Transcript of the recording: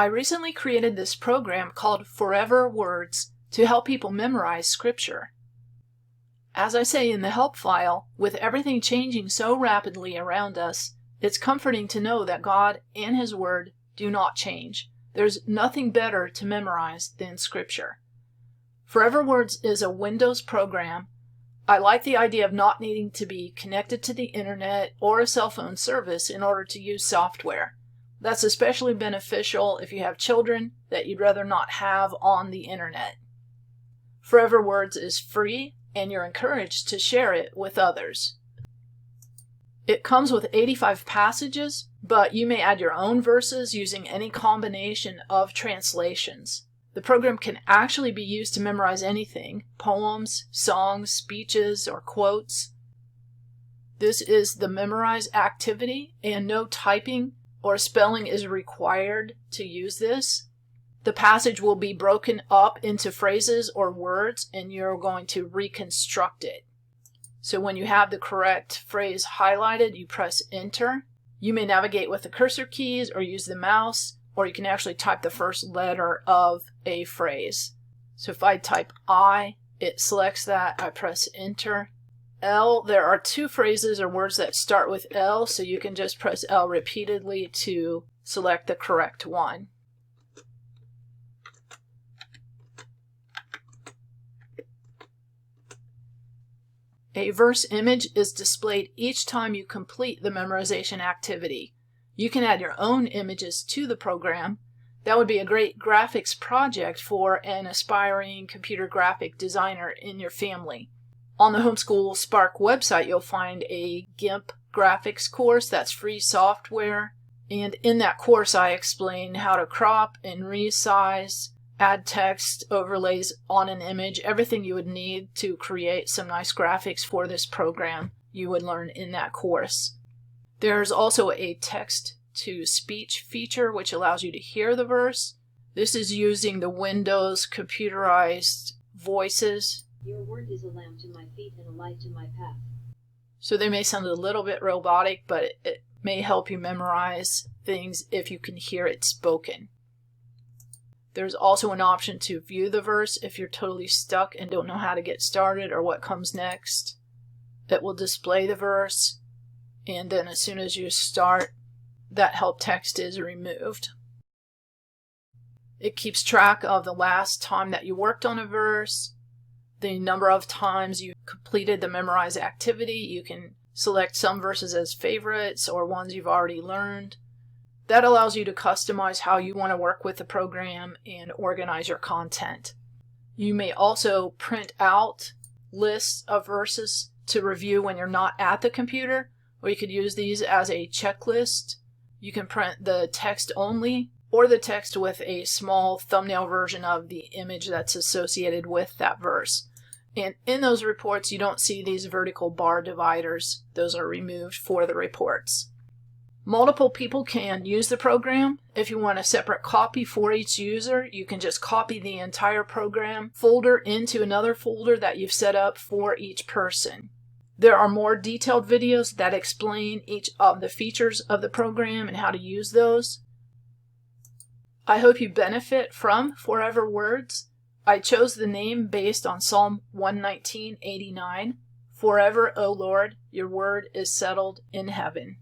I recently created this program called Forever Words to help people memorize scripture. As I say in the help file, with everything changing so rapidly around us, it's comforting to know that God and His Word do not change. There's nothing better to memorize than scripture. Forever Words is a Windows program. I like the idea of not needing to be connected to the internet or a cell phone service in order to use software. That's especially beneficial if you have children that you'd rather not have on the internet. Forever Words is free, and you're encouraged to share it with others. It comes with 85 passages, but you may add your own verses using any combination of translations. The program can actually be used to memorize anything: poems, songs, speeches, or quotes. This is the Memorize activity, and no typing or spelling is required to use this. The passage will be broken up into phrases or words, and you're going to reconstruct it. So when you have the correct phrase highlighted, you press Enter. You may navigate with the cursor keys or use the mouse, or you can actually type the first letter of a phrase. So if I type I, it selects that. I press Enter. L, there are two phrases or words that start with L, so you can just press L repeatedly to select the correct one. A verse image is displayed each time you complete the memorization activity. You can add your own images to the program. That would be a great graphics project for an aspiring computer graphic designer in your family. On the Homeschool Spark website, you'll find a GIMP graphics course that's free software. And in that course, I explain how to crop and resize, add text overlays on an image, everything you would need to create some nice graphics for this program you would learn in that course. There's also a text-to-speech feature which allows you to hear the verse. This is using the Windows computerized voices. Your word is a lamp to my feet and a light to my path. So they may sound a little bit robotic, but it may help you memorize things if you can hear it spoken. There's also an option to view the verse if you're totally stuck and don't know how to get started or what comes next. It will display the verse, and then as soon as you start, that help text is removed. It keeps track of the last time that you worked on a verse, the number of times you completed the memorize activity. You can select some verses as favorites or ones you've already learned. That allows you to customize how you want to work with the program and organize your content. You may also print out lists of verses to review when you're not at the computer, or you could use these as a checklist. You can print the text only, or the text with a small thumbnail version of the image that's associated with that verse. And in those reports, you don't see these vertical bar dividers. Those are removed for the reports. Multiple people can use the program. If you want a separate copy for each user, you can just copy the entire program folder into another folder that you've set up for each person. There are more detailed videos that explain each of the features of the program and how to use those. I hope you benefit from Forever Words. I chose the name based on Psalm 119:89. Forever, O Lord, your word is settled in heaven.